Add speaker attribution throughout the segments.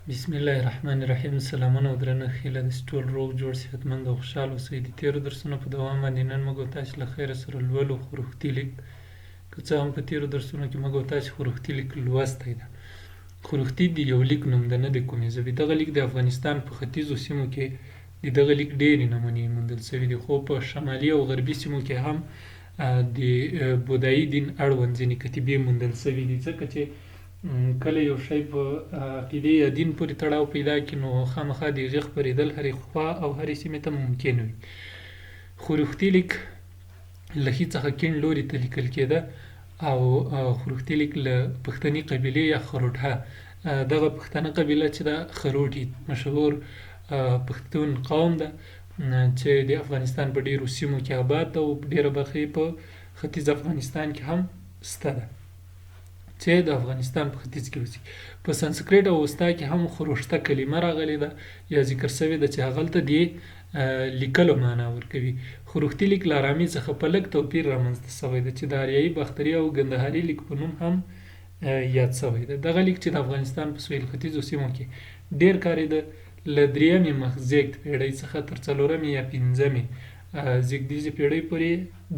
Speaker 1: بسم الله الرحمن الرحیم. سلامونه او درنښت هیله ده چې ټول روغ جوړ صحتمند او خوشحال اوسئ. د تېرو درسونو په دوام باندې نن موږ او تاسې له خیره سره لولو خروښتي لیک. که څه هم په تېرو درسونو کې موږ او تاسې خروښتي لیک لوستی ده. خروښتي د یو لیک نوم ده، نه د کومې ژبې. دغه لیک د افغانستان په ختیځو سیمو کې د دغه لیک ډېرې نمونې موندل سوي دي، خو په شمالي او غربي سیمو کې هم د بودایي دین اړوند ځینې کتیبې موندل سوي دي، ځکه چې کله یو شی په عقیدې یا دین پورې تړاو پیدا کړي نو خامخا د هغې خپرېدل هرې خوا او هرې سیمې ته ممکن وي. خروښتي لیک له ښي څخه کیڼ لوري ته لیکل کېده او خروښتي لیک له پښتني قبیلې یا خروټه، دغه پښتنه قبیله چې ده خروټي مشهور پښتون قوم ده چې د افغانستان په ډېرو سیمو کې آباد ده او ډېره برخه یې په ختیځ افغانستان کې هم شته ده چې د افغانستان په ختیځ کې اوسي. په سانسکریټ او وسطا کې هم خروشته کلمه راغلې ده یا ذکر شوې ده چې هغلته د لیکلو معنا ورکوي. خروښتي لیک له ارامي څخه په لږ توپیر رامنځته شوی ده چې د اریایي باختري او ګندهاري لیک په نوم هم یاد شوی ده. دغه لیک چې د افغانستان په سویل ختیځو سیمو کې ډېر کارېده، له درېیمې مخزېږد پیړۍ څخه تر څلورمې یا پنځمې زېږدیزې پیړۍ پورې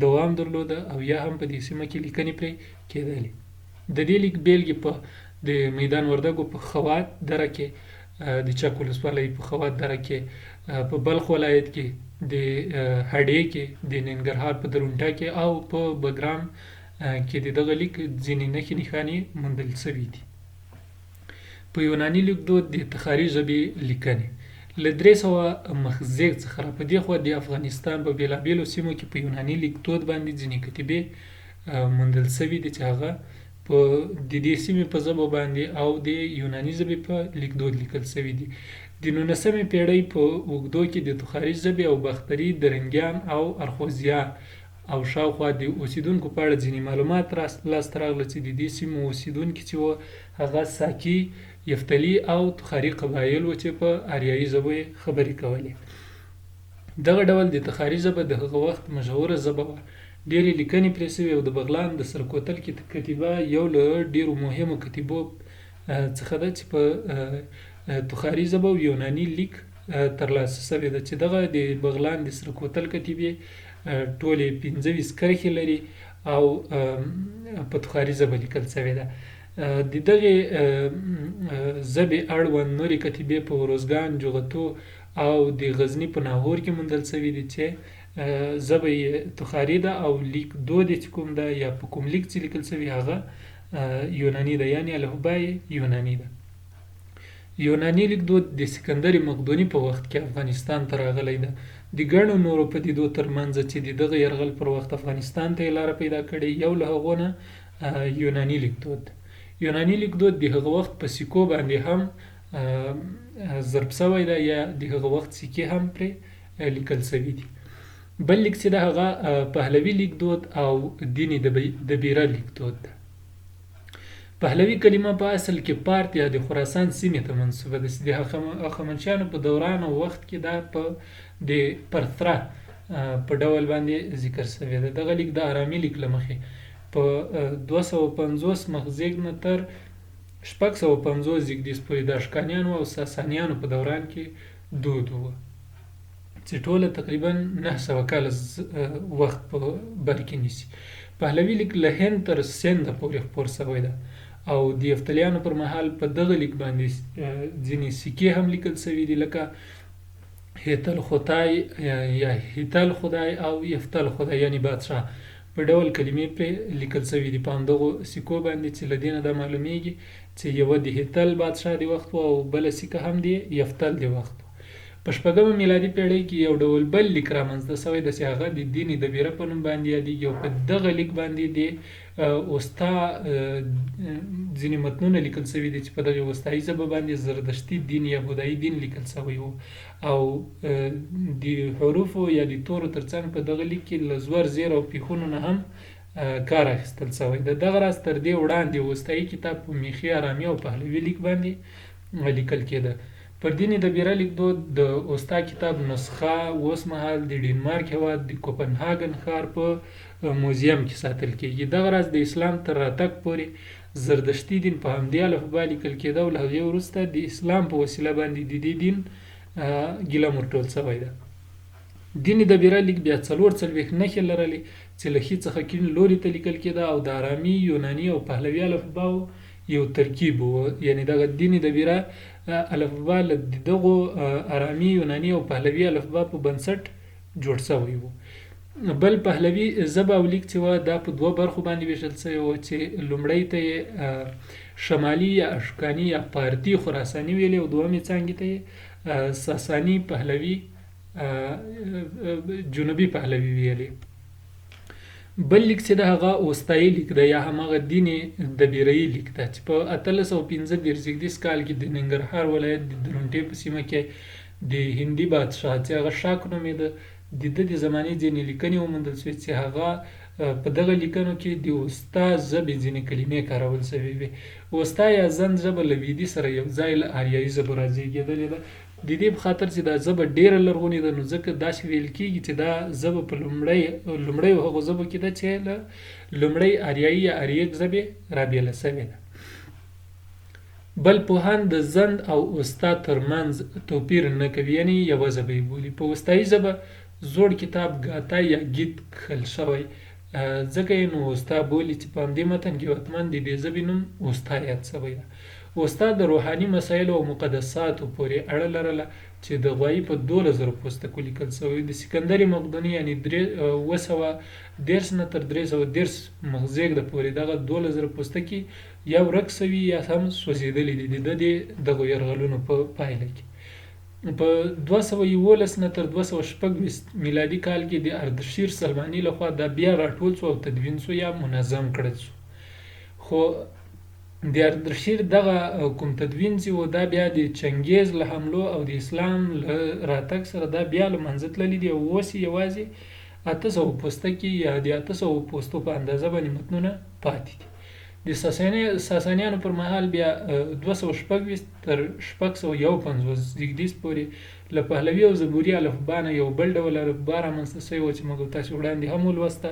Speaker 1: دوام درلوده او یا هم په دې سیمه کې لیکنې پرې کېدلې. د دې لیک بیلګې په د میدان وردګو په خوات دره کې، د چک ولسوالۍ په خوات دره کې، په بلخ ولایت کې، د هډې کې، د ننګرهار په درونټه کې او په بګرام کې د دغه لیک ځینې نښې نښانې موندل شوي دي. په یوناني لیکدود د تخاري ژبې لیکنې له 300 مخزېږد څخه را په دې خوا د افغانستان په بېلابېلو سیمو کې په یوناني لیکدود باندې ځینې کتیبې موندل شوي دي چې هغه په د دې سیمې په ژبو باندې او د یوناني ژبې په لیکدود لیکل شوي دي. د 19مې پیړۍ په اوږدو کې د تخاري ژبې او باختري درنګیان او ارخوزیان او شاوخوا د اوسیدونکو په اړه ځینې معلومات لاسته راغله چې د دې سیمو اوسیدونکي چې وو هغه ساکي، یفتلي او تخاري قبایل وو چې په اریایي ژبو یې خبرې کولې. دغه ډول د تخاري ژبه د هغه وخت مشهوره ژبه وه. ډېرې لیکنې پرې شوې او د بغلان د سرکوتل کتیبه یو له ډېرو مهمو کتیبو څخه ده چې په تخاري ژبه او یوناني لیک ترلاسه شوې ده، چې دغه د بغلان د سرکوتل کتیبې ټولې 25 کرښې لري او په تخاري ژبه لیکل شوې ده. د دغې ژبې اړوند نورې کتیبې په اروزګان، جغتو او د غزني په ناهور کې موندل شوي دي چې ژبه یې تخاري ده او لیک دود یې چې کوم ده یا په کوم لیک چې لیکل شوي هغه یوناني ده، یعنې الفبا یې یوناني ده. یوناني لیکدود د سکندر مقدوني په وخت کې افغانستان ته راغلی ده. د ګڼو نورو پدیدو ترمنځ چې د دغه یرغل پر وخت افغانستان ته یې لاره پیدا کړې، یو له هغو نه یوناني لیکدود ده. یوناني لیکدود د هغه وخت په سکو باندې هم ضرب شوی ده یا د هغه وخت سکې هم پرې لیکل شوي دي. بل لیک چې ده هغه پهلوي لیکدود او دیني دبیره لیکدود ده. پهلوي کلمه په اصل کې پارت یا د خراسان سیمې ته منسوبه ده چې د هخامنشیانو په دوران او وخت کې دا په د پرثره په ډول باندې ذکر شوی ده. دغه لیک د ارامي لیک له مخې په 250 مخزېږد نه تر 650 زېږدیز پورې د اشکانیانو او ساسانیانو په دوران کې دود و چې ټوله تقریبا 900 کاله وخت په بر کې نیسي. پهلوي لیک له هند تر سند پورې خپور شوی ده او د یفتلیانو پر مهال په دغه لیک باندې ځینې سکې هم لیکل شوي دي، لکه هیتل خدای یا هیتل خدای او یفتل خدای یعنې بادشاه په ډول کلمې پرې لیکل شوي دي په همدغو سکو باندې، چې له دې نه دا معلومیږي چې یوه د هیتل بادشاه د وخت او بله سکه هم د یفتل د وخت. په 6مه میلادي پیړۍ کې یو ډول بل لیک رامنځته شوی ده چې هغه د دیني دبیره په نوم باندې یادېږي او په دغه لیک باندې د وسطا ځینې متنونه لیکل شوي دي چې په دغې وسطایي ژبه باندې زردشتي دین یا بودایي دین لیکل شوی و او د حروفو یا د تورو ترڅنګ په دغه لیک کې له زور زیر او پیښونو نه هم کار اخیستل شوی ده. دغه راز تر دې وړاندې وسطایي کتاب په میخي، ارامي او پهلوي لیک باندې لیکل کېده. پر دیني دبیره لیکدود د وسطا کتاب نسخه اوس مهال د ډینمارک هېواد د کوپنهاګن ښار په موزیم کې ساتل کېږي. دغه راز د اسلام تر راتګ پورې زردشتي دین په همدې الفبا لیکل کېده او له هغې وروسته د اسلام په وسیله باندې د دې دین ګیله مرټول شوی ده. دین دبیره لیک بیا 440 نښې لرلې چې له ښي څخه کیڼ لوري ته لیکل کېده او د ارامي، یوناني او پهلوي الفباو یو ترکیب و. یعنې دغه دین دبیره الفبا له دغو ارامي، یوناني او پهلوي الفبا په بنسټ جوړ شوی و. بل پهلوي ژبه او لیک چې وه دا په دوه برخو باندې ویشل شوی و چې لومړی ته یې شمالي یا اشکاني یا پارتي خراساني ویلې او دومې څانګې ته یې ساساني پهلوي جنوبي پهلوي ویلې. بل لیک چې د هغه اوستایي لیک ده یا هماغه دین دبیرهیي لیک ده چې په 1815 کال کې د ننګرهار ولایت د درونټې په سیمه کې د هندي بادشاه چې هغه شاک نومېده د ده د زمانې ځینې لیکنې وموندل شوې چې هغه په دغه لیکنو کې د اوستا ژبې ځینې کلمې کارول شوې وې. اوستا یا زند ژبه له ویدي سره یو ځای له آریایي ژبو رازېږېدلې ده. د دې په خاطر چې دا ژبه ډېره لرغونې ده نو ځکه داسې ویل کېږي چې دا ژبه په لومړیو هغو ژبو کې ده چې له لومړۍ آریایي یا آریک ژبې رابېله شوې ده. بل پوهان د زند او اوستا ترمنځ توپیر نه کوي، یعنې یوه ژبه یې بولي. په اوستایي ژبه زوړ کتاب ګاتا یا ګیت کښل شوی ځکه یې نو اوستا بولي چې په همدې متن کې حتما د دې ژبې نوم اوستا یاد شوی ده. اوستا د روحاني مسایلو او مقدساتو پورې اړه لرله چې د غوایي په 12,000 پوستکو لیکل شوی. د سکندر مقدوني یعنې 213 نه تر 313 مخزېږده پورې دغه 12,000 پوستکي یا ورک شوي یا هم سوځېدلي دي د دغو یرغلونو په پایله کې. په 211 نه تر 226 میلادي کال کې د اردشیر سلماني لخوا دا بیا راټول شو او تدوین شو یا منظم کړل شو. خو د اردشیر دغه کوم تدوین چې و دا بیا د چنګیز له حملو او د اسلام له راتګ سره دا بیا له منځه تللي دي او اوس یوازې 800 پوستکي یا د 800 پوستو په اندازه باندې متنونه پاتې دي. د ساسانیانو پر مهال بیا 226 تر 651 زیږدیز پورې له پهلوي او زبوري الفبا نه یو بل ډول الفبا رامنځته شوې وه چې موږ تاسو وړاندې هم ولوسته.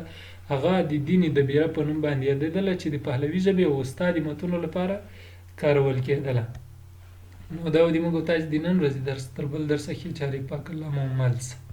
Speaker 1: هغه د دین دبیره په نوم باندې یادېدله چې د پهلوي ژبې او اوستا د متونو لپاره کارول کېدله. نو دا و د موږ تاسو د نن ورځې درس. تر بل درسه ښې چارې پاک الله مو مل شه.